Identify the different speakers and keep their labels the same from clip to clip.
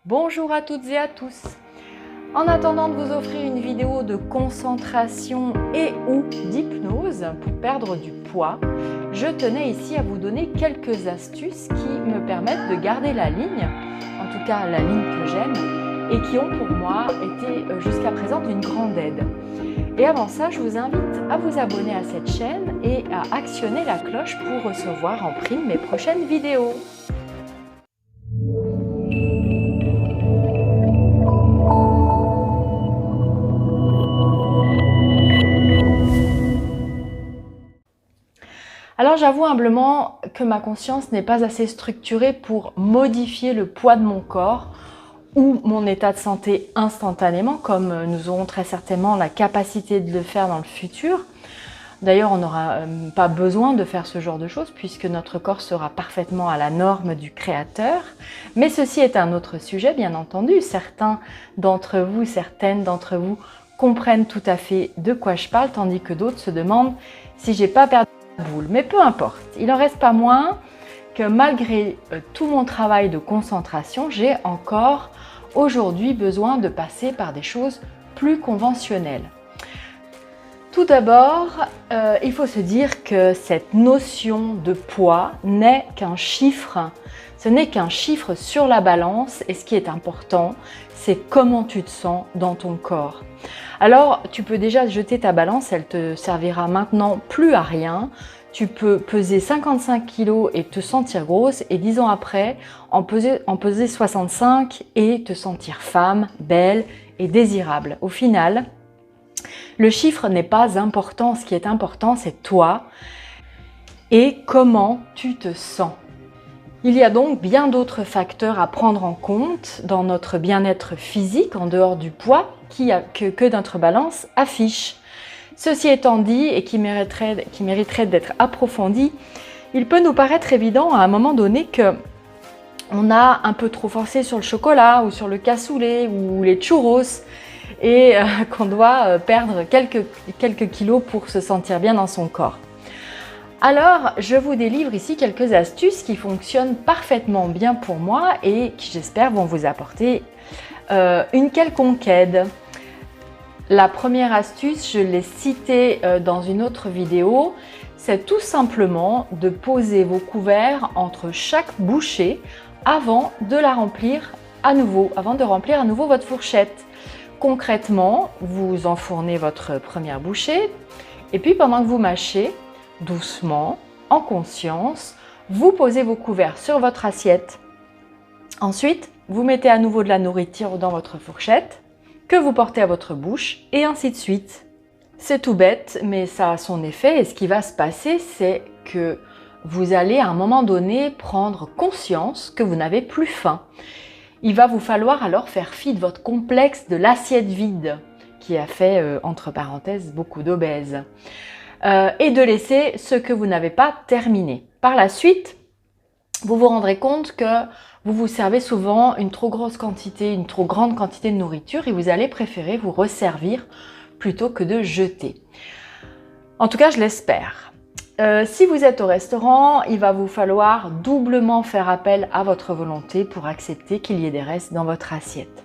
Speaker 1: Bonjour à toutes et à tous. En attendant de vous offrir une vidéo de concentration et ou d'hypnose pour perdre du poids, je tenais ici à vous donner quelques astuces qui me permettent de garder la ligne, en tout cas la ligne que j'aime, et qui ont pour moi été jusqu'à présent d'une grande aide. Et avant ça, je vous invite à vous abonner à cette chaîne et à actionner la cloche pour recevoir en prime mes prochaines vidéos. Alors j'avoue humblement que ma conscience n'est pas assez structurée pour modifier le poids de mon corps ou mon état de santé instantanément, comme nous aurons très certainement la capacité de le faire dans le futur. D'ailleurs, on n'aura pas besoin de faire ce genre de choses puisque notre corps sera parfaitement à la norme du Créateur. Mais ceci est un autre sujet, bien entendu. Certaines d'entre vous comprennent tout à fait de quoi je parle, tandis que d'autres se demandent si j'ai pas perdu la boule. Mais peu importe, il n'en reste pas moins que malgré tout mon travail de concentration, j'ai encore aujourd'hui besoin de passer par des choses plus conventionnelles. Tout d'abord, il faut se dire que cette notion de poids n'est qu'un chiffre. Ce n'est qu'un chiffre sur la balance et ce qui est important, c'est comment tu te sens dans ton corps. Alors, tu peux déjà jeter ta balance, elle te servira maintenant plus à rien. Tu peux peser 55 kg et te sentir grosse et 10 ans après, en peser 65 et te sentir femme, belle et désirable. Au final, le chiffre n'est pas important, ce qui est important, c'est toi et comment tu te sens. Il y a donc bien d'autres facteurs à prendre en compte dans notre bien-être physique, en dehors du poids, que notre balance affiche. Ceci étant dit, et qui mériterait d'être approfondi, il peut nous paraître évident à un moment donné que on a un peu trop forcé sur le chocolat ou sur le cassoulet ou les churros et qu'on doit perdre quelques kilos pour se sentir bien dans son corps. Alors, je vous délivre ici quelques astuces qui fonctionnent parfaitement bien pour moi et qui, j'espère, vont vous apporter une quelconque aide. La première astuce, je l'ai citée dans une autre vidéo, c'est tout simplement de poser vos couverts entre chaque bouchée avant de remplir à nouveau votre fourchette. Concrètement, vous enfournez votre première bouchée et puis pendant que vous mâchez, doucement, en conscience, vous posez vos couverts sur votre assiette. Ensuite, vous mettez à nouveau de la nourriture dans votre fourchette que vous portez à votre bouche et ainsi de suite. C'est tout bête, mais ça a son effet et ce qui va se passer, c'est que vous allez à un moment donné prendre conscience que vous n'avez plus faim. Il va vous falloir alors faire fi de votre complexe de l'assiette vide qui a fait, entre parenthèses, beaucoup d'obèses. Et de laisser ce que vous n'avez pas terminé. Par la suite, vous vous rendrez compte que vous vous servez souvent une trop grande quantité de nourriture et vous allez préférer vous resservir plutôt que de jeter. En tout cas, je l'espère. Si vous êtes au restaurant, il va vous falloir doublement faire appel à votre volonté pour accepter qu'il y ait des restes dans votre assiette.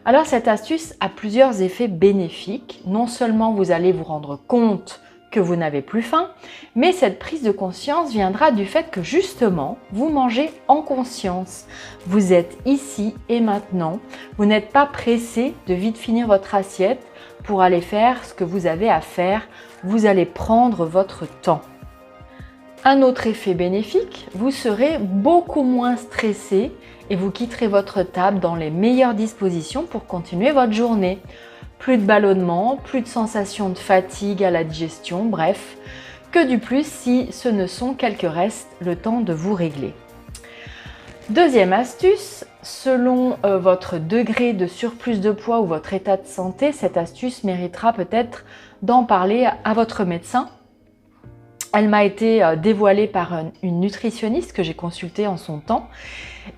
Speaker 1: Alors cette astuce a plusieurs effets bénéfiques. Non seulement vous allez vous rendre compte que vous n'avez plus faim, mais cette prise de conscience viendra du fait que justement, vous mangez en conscience. Vous êtes ici et maintenant. Vous n'êtes pas pressé de vite finir votre assiette pour aller faire ce que vous avez à faire. Vous allez prendre votre temps. Un autre effet bénéfique, vous serez beaucoup moins stressé et vous quitterez votre table dans les meilleures dispositions pour continuer votre journée. Plus de ballonnement, plus de sensation de fatigue à la digestion, bref, que du plus si ce ne sont quelques restes, le temps de vous régler. Deuxième astuce, selon votre degré de surplus de poids ou votre état de santé, cette astuce méritera peut-être d'en parler à votre médecin. Elle m'a été dévoilée par une nutritionniste que j'ai consultée en son temps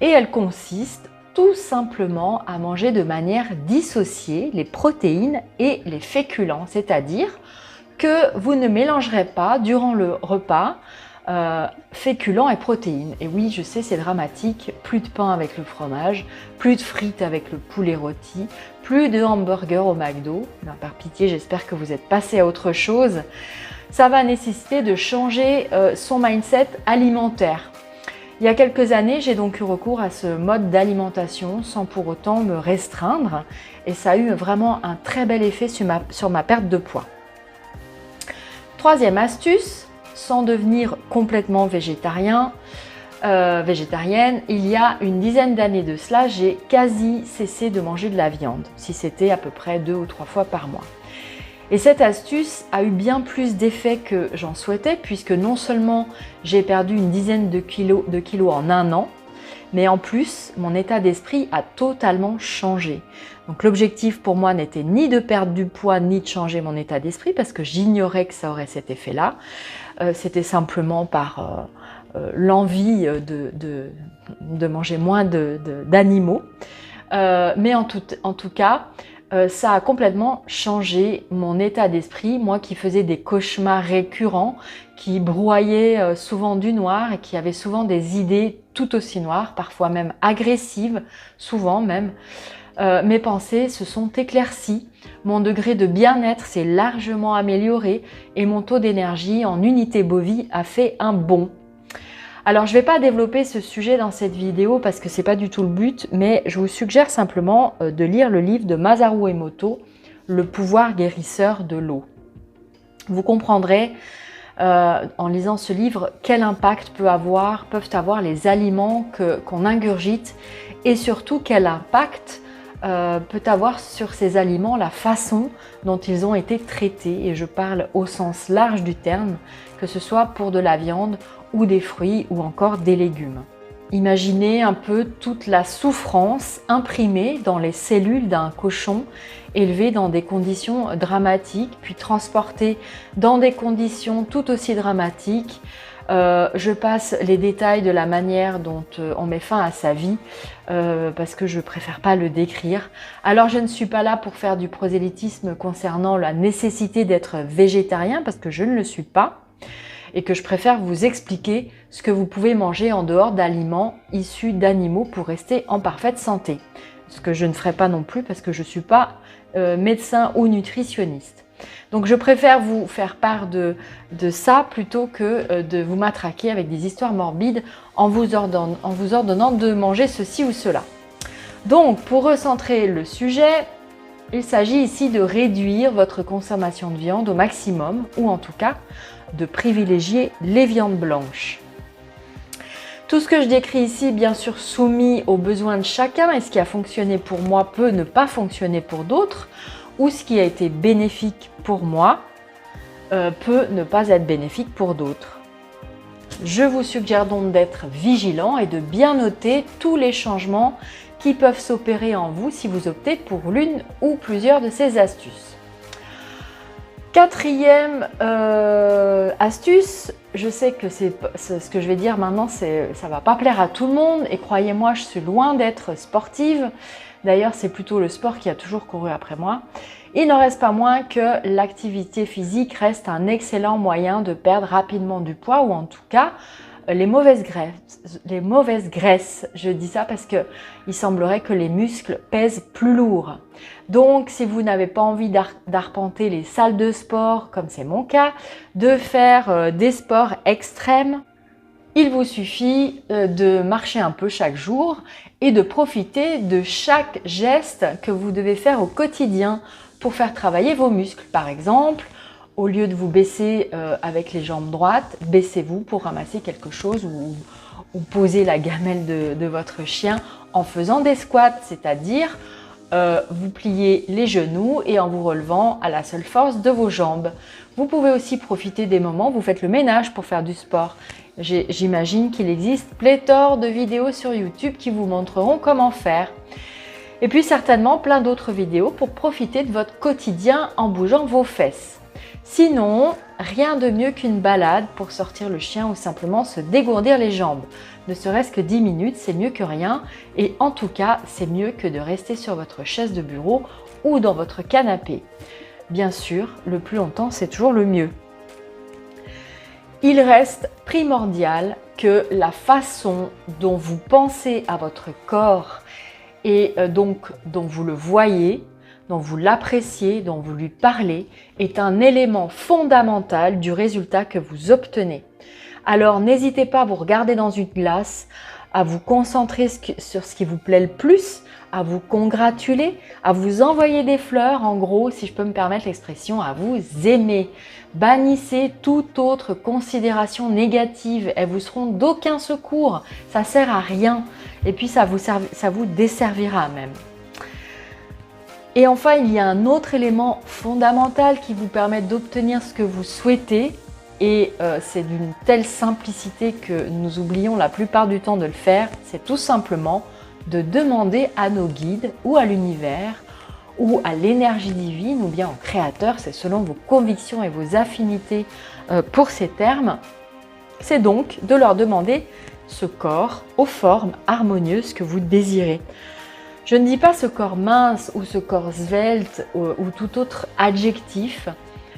Speaker 1: et elle consiste tout simplement à manger de manière dissociée les protéines et les féculents, c'est-à-dire que vous ne mélangerez pas durant le repas féculents et protéines. Et oui, je sais, c'est dramatique, plus de pain avec le fromage, plus de frites avec le poulet rôti, plus de hamburgers au McDo. Ben, par pitié, j'espère que vous êtes passé à autre chose. Ça va nécessiter de changer son mindset alimentaire. Il y a quelques années, j'ai donc eu recours à ce mode d'alimentation sans pour autant me restreindre et ça a eu vraiment un très bel effet sur ma perte de poids. Troisième astuce, sans devenir complètement végétarienne, il y a une dizaine d'années de cela, j'ai quasi cessé de manger de la viande, si c'était à peu près 2 ou 3 fois par mois. Et cette astuce a eu bien plus d'effet que j'en souhaitais puisque non seulement j'ai perdu une dizaine de kilos en 1 an, mais en plus mon état d'esprit a totalement changé. Donc l'objectif pour moi n'était ni de perdre du poids ni de changer mon état d'esprit parce que j'ignorais que ça aurait cet effet-là. C'était simplement par l'envie de manger moins d'animaux. Mais en tout cas, ça a complètement changé mon état d'esprit, moi qui faisais des cauchemars récurrents, qui broyais souvent du noir et qui avait souvent des idées tout aussi noires, parfois même agressives, souvent même. Mes pensées se sont éclaircies, mon degré de bien-être s'est largement amélioré et mon taux d'énergie en unité bovie a fait un bond. Alors, je ne vais pas développer ce sujet dans cette vidéo parce que ce n'est pas du tout le but, mais je vous suggère simplement de lire le livre de Masaru Emoto, Le pouvoir guérisseur de l'eau. Vous comprendrez en lisant ce livre quel impact peuvent avoir les aliments qu'on ingurgite et surtout quel impact peut avoir sur ces aliments la façon dont ils ont été traités. Et je parle au sens large du terme, que ce soit pour de la viande ou des fruits ou encore des légumes. Imaginez un peu toute la souffrance imprimée dans les cellules d'un cochon élevé dans des conditions dramatiques, puis transporté dans des conditions tout aussi dramatiques. Je passe les détails de la manière dont on met fin à sa vie parce que je préfère pas le décrire. Alors je ne suis pas là pour faire du prosélytisme concernant la nécessité d'être végétarien parce que je ne le suis pas et que je préfère vous expliquer ce que vous pouvez manger en dehors d'aliments issus d'animaux pour rester en parfaite santé. Ce que je ne ferai pas non plus parce que je ne suis pas médecin ou nutritionniste. Donc je préfère vous faire part de ça plutôt que de vous matraquer avec des histoires morbides en vous ordonnant de manger ceci ou cela. Donc pour recentrer le sujet, il s'agit ici de réduire votre consommation de viande au maximum ou en tout cas de privilégier les viandes blanches. Tout ce que je décris ici, bien sûr soumis aux besoins de chacun et ce qui a fonctionné pour moi peut ne pas fonctionner pour d'autres ou ce qui a été bénéfique pour moi peut ne pas être bénéfique pour d'autres. Je vous suggère donc d'être vigilant et de bien noter tous les changements qui peuvent s'opérer en vous si vous optez pour l'une ou plusieurs de ces astuces. Quatrième astuce, je sais que ce que je vais dire maintenant, ça ne va pas plaire à tout le monde et croyez-moi, je suis loin d'être sportive. D'ailleurs, c'est plutôt le sport qui a toujours couru après moi. Il n'en reste pas moins que l'activité physique reste un excellent moyen de perdre rapidement du poids ou en tout cas les mauvaises graisses. Je dis ça parce qu'il semblerait que les muscles pèsent plus lourd. Donc, si vous n'avez pas envie d'arpenter les salles de sport, comme c'est mon cas, de faire des sports extrêmes, il vous suffit de marcher un peu chaque jour et de profiter de chaque geste que vous devez faire au quotidien pour faire travailler vos muscles. Par exemple, au lieu de vous baisser avec les jambes droites, baissez-vous pour ramasser quelque chose ou poser la gamelle de votre chien en faisant des squats, c'est-à-dire vous pliez les genoux et en vous relevant à la seule force de vos jambes. Vous pouvez aussi profiter des moments où vous faites le ménage pour faire du sport. J'imagine qu'il existe pléthore de vidéos sur YouTube qui vous montreront comment faire. Et puis certainement plein d'autres vidéos pour profiter de votre quotidien en bougeant vos fesses. Sinon, rien de mieux qu'une balade pour sortir le chien ou simplement se dégourdir les jambes. Ne serait-ce que 10 minutes, c'est mieux que rien et en tout cas, c'est mieux que de rester sur votre chaise de bureau ou dans votre canapé. Bien sûr, le plus longtemps, c'est toujours le mieux. Il reste primordial que la façon dont vous pensez à votre corps et donc dont vous le voyez, dont vous l'appréciez, dont vous lui parlez, est un élément fondamental du résultat que vous obtenez. Alors n'hésitez pas à vous regarder dans une glace, à vous concentrer sur ce qui vous plaît le plus, à vous congratuler, à vous envoyer des fleurs, en gros, si je peux me permettre l'expression, à vous aimer. Bannissez toute autre considération négative, elles vous seront d'aucun secours, ça sert à rien et puis ça vous desservira même. Et enfin, il y a un autre élément fondamental qui vous permet d'obtenir ce que vous souhaitez et c'est d'une telle simplicité que nous oublions la plupart du temps de le faire, c'est tout simplement de demander à nos guides ou à l'univers ou à l'énergie divine ou bien au créateur, c'est selon vos convictions et vos affinités pour ces termes, c'est donc de leur demander ce corps aux formes harmonieuses que vous désirez. Je ne dis pas ce corps mince ou ce corps svelte ou tout autre adjectif,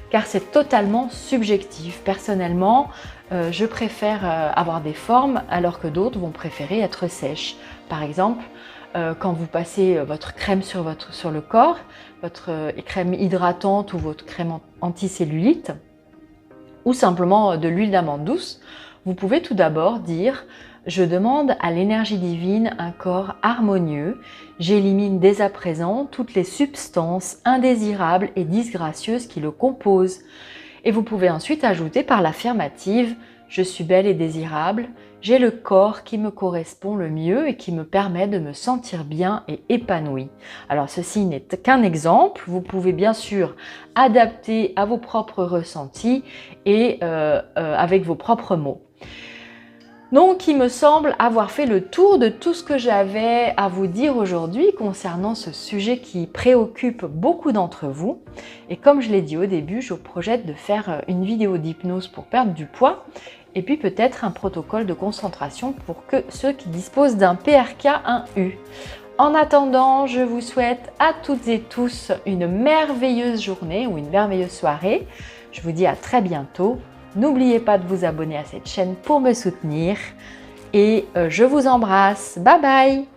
Speaker 1: car c'est totalement subjectif. Personnellement, je préfère avoir des formes alors que d'autres vont préférer être sèches. Par exemple, quand vous passez votre crème sur le corps, votre crème hydratante ou votre crème anticellulite, ou simplement de l'huile d'amande douce, vous pouvez tout d'abord dire « Je demande à l'énergie divine un corps harmonieux, j'élimine dès à présent toutes les substances indésirables et disgracieuses qui le composent. » Et vous pouvez ensuite ajouter par l'affirmative « Je suis belle et désirable, j'ai le corps qui me correspond le mieux et qui me permet de me sentir bien et épanouie. » Alors ceci n'est qu'un exemple, vous pouvez bien sûr adapter à vos propres ressentis et avec vos propres mots. Donc, il me semble avoir fait le tour de tout ce que j'avais à vous dire aujourd'hui concernant ce sujet qui préoccupe beaucoup d'entre vous. Et comme je l'ai dit au début, je projette de faire une vidéo d'hypnose pour perdre du poids et puis peut-être un protocole de concentration pour ceux qui disposent d'un PRK1U. En attendant, je vous souhaite à toutes et tous une merveilleuse journée ou une merveilleuse soirée. Je vous dis à très bientôt. N'oubliez pas de vous abonner à cette chaîne pour me soutenir et je vous embrasse. Bye bye!